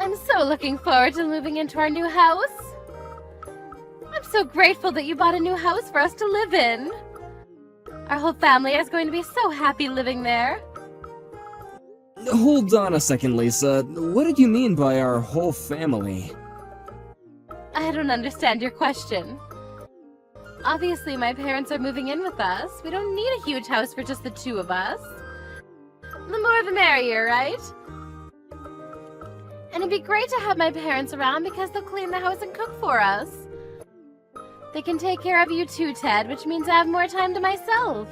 I'm so looking forward to moving into our new house. I'm so grateful that you bought a new house for us to live in. Our whole family is going to be so happy living there. Hold on a second, Lisa. What did you mean by our whole family? I don't understand your question. Obviously, my parents are moving in with us. We don't need a huge house for just the two of us. The more the merrier, right? And it'd be great to have my parents around because they'll clean the house and cook for us. They can take care of you too, Ted, which means I have more time to myself.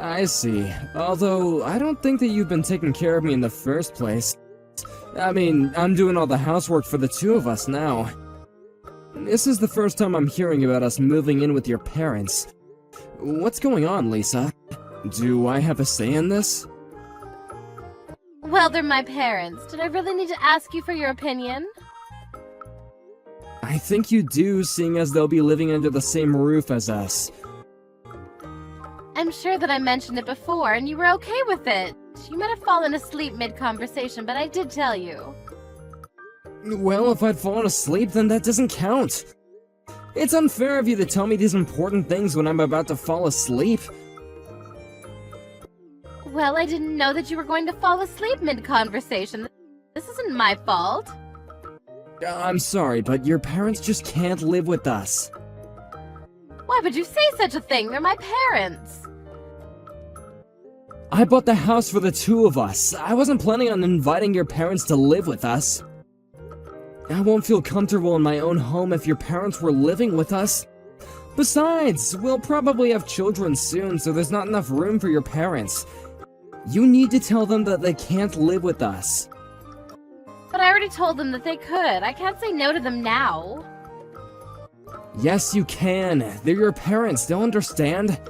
I see. Although, I don't think that you've been taking care of me in the first place. I mean, I'm doing all the housework for the two of us now. This is the first time I'm hearing about us moving in with your parents. What's going on, Lisa? Do I have a say in this? Well, they're my parents. Did I really need to ask you for your opinion? I think you do, seeing as they'll be living under the same roof as us. I'm sure that I mentioned it before, and you were okay with it. You might have fallen asleep mid-conversation, but I did tell you. Well, if I'd fallen asleep, then that doesn't count. It's unfair of you to tell me these important things when I'm about to fall asleep. Well, I didn't know that you were going to fall asleep mid-conversation. This isn't my fault. I'm sorry, but your parents just can't live with us. Why would you say such a thing? They're my parents. I bought the house for the two of us. I wasn't planning on inviting your parents to live with us. I won't feel comfortable in my own home if your parents were living with us. Besides, we'll probably have children soon, so there's not enough room for your parents. You need to tell them that they can't live with us. But I already told them that they could. I can't say no to them now. Yes, you can. They're your parents. They'll understand.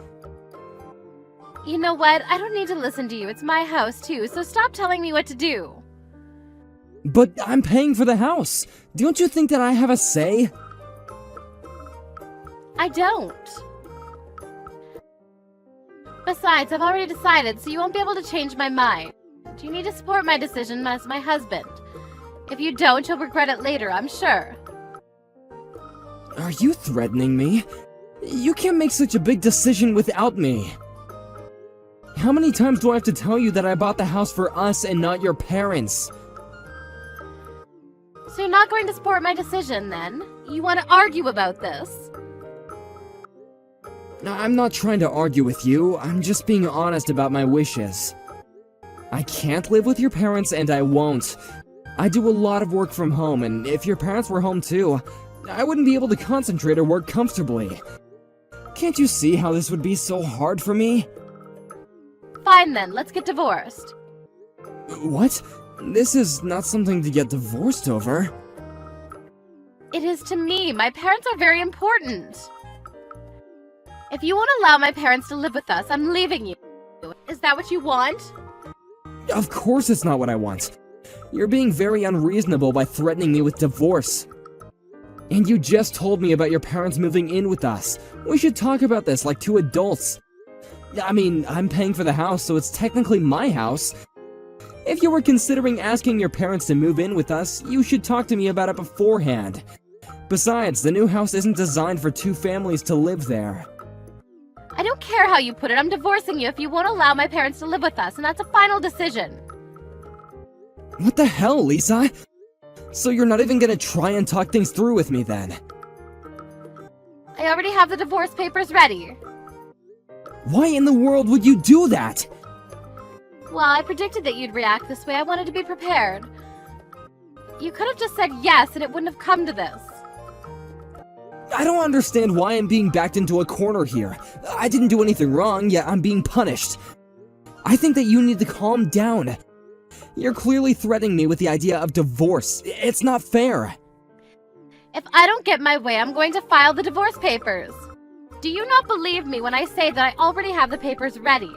You know what? I don't need to listen to you. It's my house, too, so stop telling me what to do. But I'm paying for the house. Don't you think that I have a say? I don't. Besides, I've already decided, so you won't be able to change my mind. You need to support my decision as my husband. If you don't, you'll regret it later, I'm sure. Are you threatening me? You can't make such a big decision without me. How many times do I have to tell you that I bought the house for us and not your parents? So you're not going to support my decision, then? You want to argue about this? I'm not trying to argue with you, I'm just being honest about my wishes. I can't live with your parents and I won't. I do a lot of work from home, and if your parents were home too, I wouldn't be able to concentrate or work comfortably. Can't you see how this would be so hard for me? Fine then, let's get divorced. What? This is not something to get divorced over. It is to me. My parents are very important. If you won't allow my parents to live with us, I'm leaving you. Is that what you want? Of course it's not what I want. You're being very unreasonable by threatening me with divorce. And you just told me about your parents moving in with us. We should talk about this like two adults. I mean, I'm paying for the house, so it's technically my house. If you were considering asking your parents to move in with us, you should talk to me about it beforehand. Besides, the new house isn't designed for two families to live there. I don't care how you put it. I'm divorcing you if you won't allow my parents to live with us, and that's a final decision. What the hell, Lisa? So you're not even gonna try and talk things through with me then? I already have the divorce papers ready. Why in the world would you do that? Well, I predicted that you'd react this way. I wanted to be prepared. You could have just said yes, and it wouldn't have come to this. I don't understand why I'm being backed into a corner here. I didn't do anything wrong, yet I'm being punished. I think that you need to calm down. You're clearly threatening me with the idea of divorce. It's not fair. If I don't get my way, I'm going to file the divorce papers. Do you not believe me when I say that I already have the papers ready?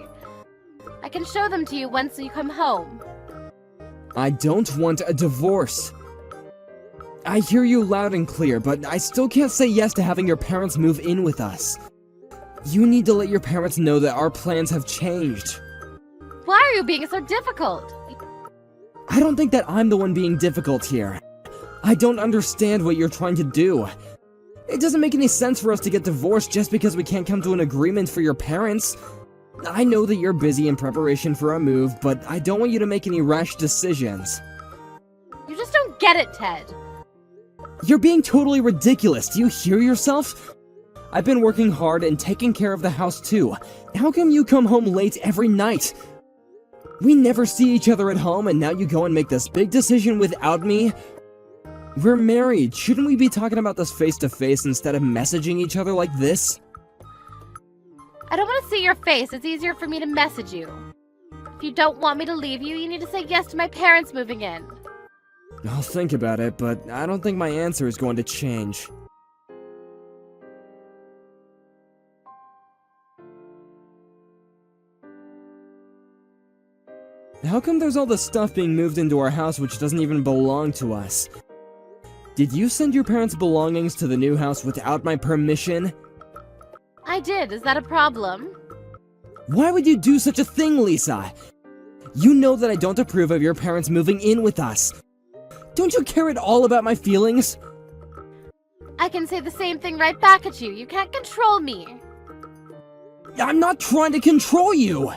I can show them to you once you come home. I don't want a divorce. I hear you loud and clear, but I still can't say yes to having your parents move in with us. You need to let your parents know that our plans have changed. Why are you being so difficult? I don't think that I'm the one being difficult here. I don't understand what you're trying to do. It doesn't make any sense for us to get divorced just because we can't come to an agreement for your parents. I know that you're busy in preparation for a move, but I don't want you to make any rash decisions. You just don't get it, Ted. You're being totally ridiculous. Do you hear yourself? I've been working hard and taking care of the house too. How come you come home late every night? We never see each other at home, and now you go and make this big decision without me? We're married. Shouldn't we be talking about this face to face instead of messaging each other like this? I don't want to see your face. It's easier for me to message you. If you don't want me to leave you, you need to say yes to my parents moving in. I'll think about it, but I don't think my answer is going to change. How come there's all this stuff being moved into our house which doesn't even belong to us? Did you send your parents' belongings to the new house without my permission? I did. Is that a problem? Why would you do such a thing, Lisa? You know that I don't approve of your parents moving in with us. Don't you care at all about my feelings? I can say the same thing right back at you. You can't control me. I'm not trying to control you!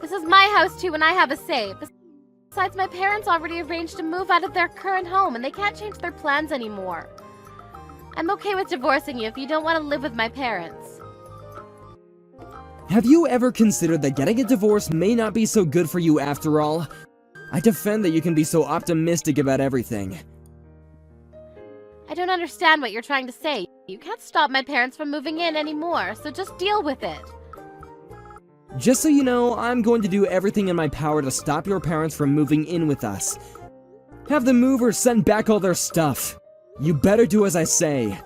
This is my house too, and I have a say. Besides, my parents already arranged to move out of their current home, and they can't change their plans anymore. I'm okay with divorcing you if you don't want to live with my parents. Have you ever considered that getting a divorce may not be so good for you after all? I defend that you can be so optimistic about everything. I don't understand what you're trying to say. You can't stop my parents from moving in anymore, so just deal with it. Just so you know, I'm going to do everything in my power to stop your parents from moving in with us. Have the movers send back all their stuff. You better do as I say.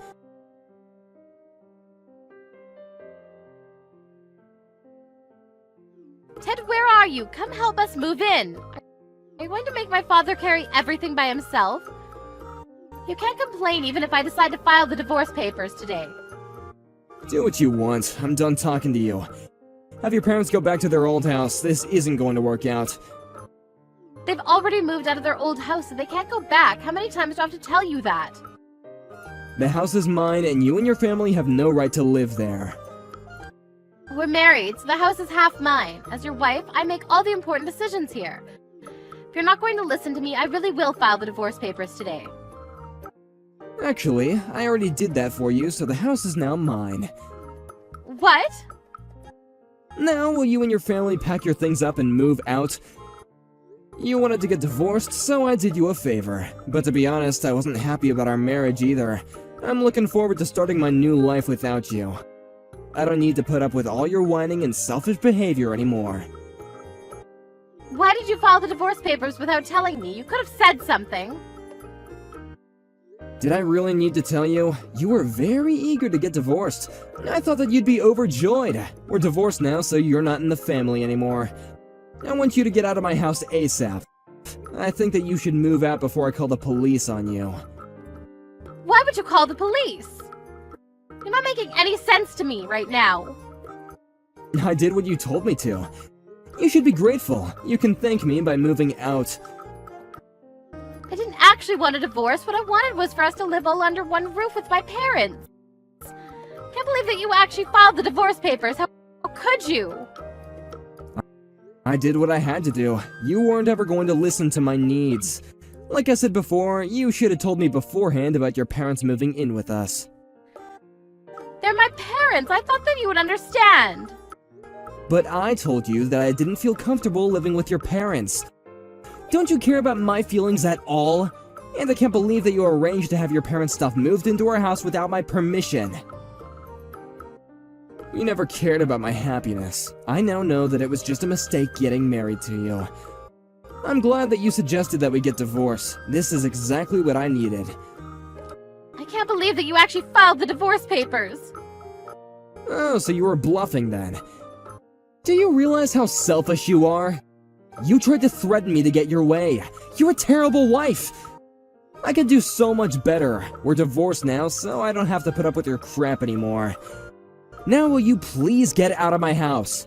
Ted, where are you? Come help us move in. Are you going to make my father carry everything by himself? You can't complain even if I decide to file the divorce papers today. Do what you want. I'm done talking to you. Have your parents go back to their old house. This isn't going to work out. They've already moved out of their old house, so they can't go back. How many times do I have to tell you that? The house is mine, and you and your family have no right to live there. We're married, so the house is half mine. As your wife, I make all the important decisions here. If you're not going to listen to me, I really will file the divorce papers today. Actually, I already did that for you, so the house is now mine. What? Now, will you and your family pack your things up and move out? You wanted to get divorced, so I did you a favor. But to be honest, I wasn't happy about our marriage either. I'm looking forward to starting my new life without you. I don't need to put up with all your whining and selfish behavior anymore. Why did you file the divorce papers without telling me? You could have said something. Did I really need to tell you? You were very eager to get divorced. I thought that you'd be overjoyed. We're divorced now, so you're not in the family anymore. I want you to get out of my house ASAP. I think that you should move out before I call the police on you. Why would you call the police? You're not making any sense to me right now. I did what you told me to. You should be grateful. You can thank me by moving out. I didn't actually want a divorce. What I wanted was for us to live all under one roof with my parents. Can't believe that you actually filed the divorce papers. How could you? I did what I had to do. You weren't ever going to listen to my needs. Like I said before, you should have told me beforehand about your parents moving in with us. They're my parents. I thought that you would understand. But I told you that I didn't feel comfortable living with your parents. Don't you care about my feelings at all? And I can't believe that you arranged to have your parents' stuff moved into our house without my permission. You never cared about my happiness. I now know that it was just a mistake getting married to you. I'm glad that you suggested that we get divorced. This is exactly what I needed. I can't believe that you actually filed the divorce papers. Oh, so you were bluffing then. Do you realize how selfish you are? You tried to threaten me to get your way. You're a terrible wife. I could do so much better. We're divorced now, so I don't have to put up with your crap anymore. Now will you please get out of my house?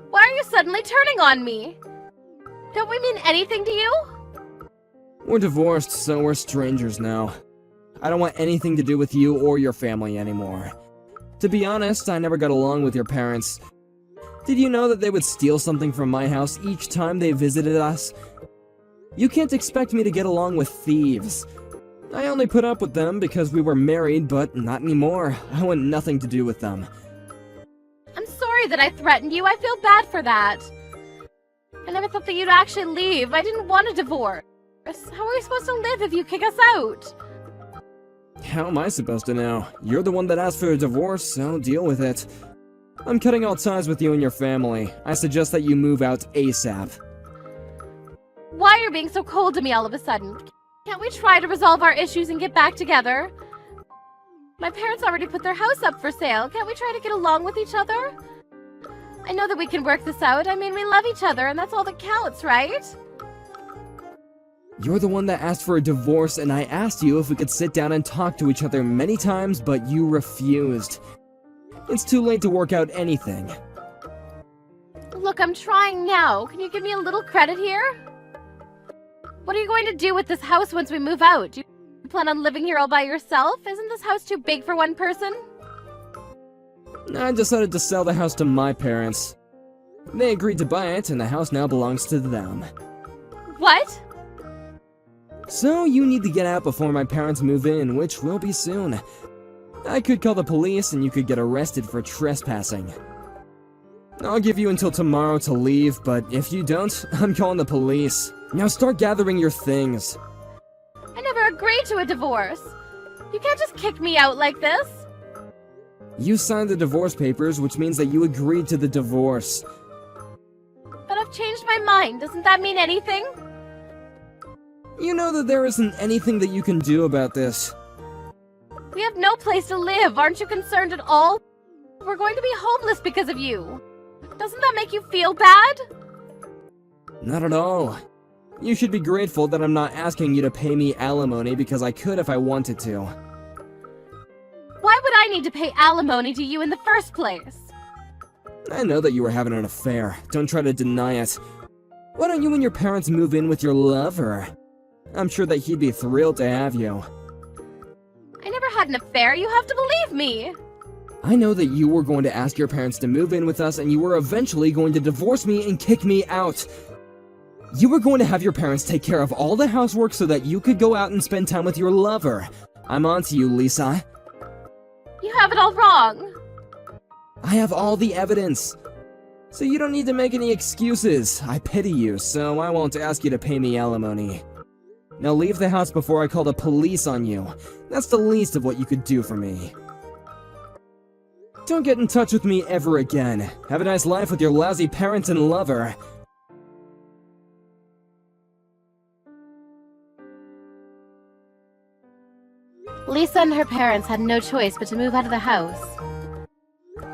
Why are you suddenly turning on me? Don't we mean anything to you? We're divorced, so we're strangers now. I don't want anything to do with you or your family anymore. To be honest, I never got along with your parents. Did you know that they would steal something from my house each time they visited us? You can't expect me to get along with thieves. I only put up with them because we were married, but not anymore. I want nothing to do with them. I'm sorry that I threatened you. I feel bad for that. I never thought that you'd actually leave. I didn't want a divorce. How are we supposed to live if you kick us out? How am I supposed to know? You're the one that asked for a divorce, so deal with it. I'm cutting all ties with you and your family. I suggest that you move out ASAP. Why are you being so cold to me all of a sudden? Can't we try to resolve our issues and get back together? My parents already put their house up for sale. Can't we try to get along with each other? I know that we can work this out. I mean, we love each other, and that's all that counts, right? You're the one that asked for a divorce, and I asked you if we could sit down and talk to each other many times, but you refused. It's too late to work out anything. Look, I'm trying now. Can you give me a little credit here? What are you going to do with this house once we move out? Do you plan on living here all by yourself? Isn't this house too big for one person? I decided to sell the house to my parents. They agreed to buy it, and the house now belongs to them. What? So you need to get out before my parents move in, which will be soon. I could call the police and you could get arrested for trespassing. I'll give you until tomorrow to leave, but if you don't, I'm calling the police. Now start gathering your things. I never agreed to a divorce. You can't just kick me out like this. You signed the divorce papers, which means that you agreed to the divorce. But I've changed my mind. Doesn't that mean anything? You know that there isn't anything that you can do about this. We have no place to live. Aren't you concerned at all? We're going to be homeless because of you. Doesn't that make you feel bad? Not at all. You should be grateful that I'm not asking you to pay me alimony because I could if I wanted to. Why would I need to pay alimony to you in the first place? I know that you were having an affair. Don't try to deny it. Why don't you and your parents move in with your lover? I'm sure that he'd be thrilled to have you. I never had an affair. You have to believe me. I know that you were going to ask your parents to move in with us and you were eventually going to divorce me and kick me out. You were going to have your parents take care of all the housework so that you could go out and spend time with your lover. I'm on to you, Lisa. You have it all wrong. I have all the evidence. So you don't need to make any excuses. I pity you, so I won't ask you to pay me alimony. Now leave the house before I call the police on you. That's the least of what you could do for me. Don't get in touch with me ever again. Have a nice life with your lousy parents and lover. Lisa and her parents had no choice but to move out of the house.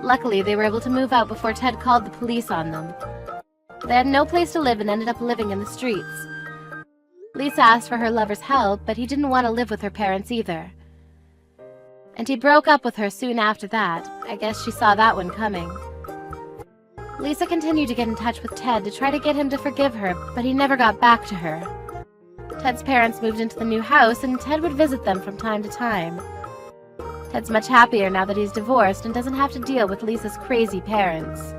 Luckily, they were able to move out before Ted called the police on them. They had no place to live and ended up living in the streets. Lisa asked for her lover's help, but he didn't want to live with her parents either. And he broke up with her soon after that. I guess she saw that one coming. Lisa continued to get in touch with Ted to try to get him to forgive her, but he never got back to her. Ted's parents moved into the new house, and Ted would visit them from time to time. Ted's much happier now that he's divorced and doesn't have to deal with Lisa's crazy parents.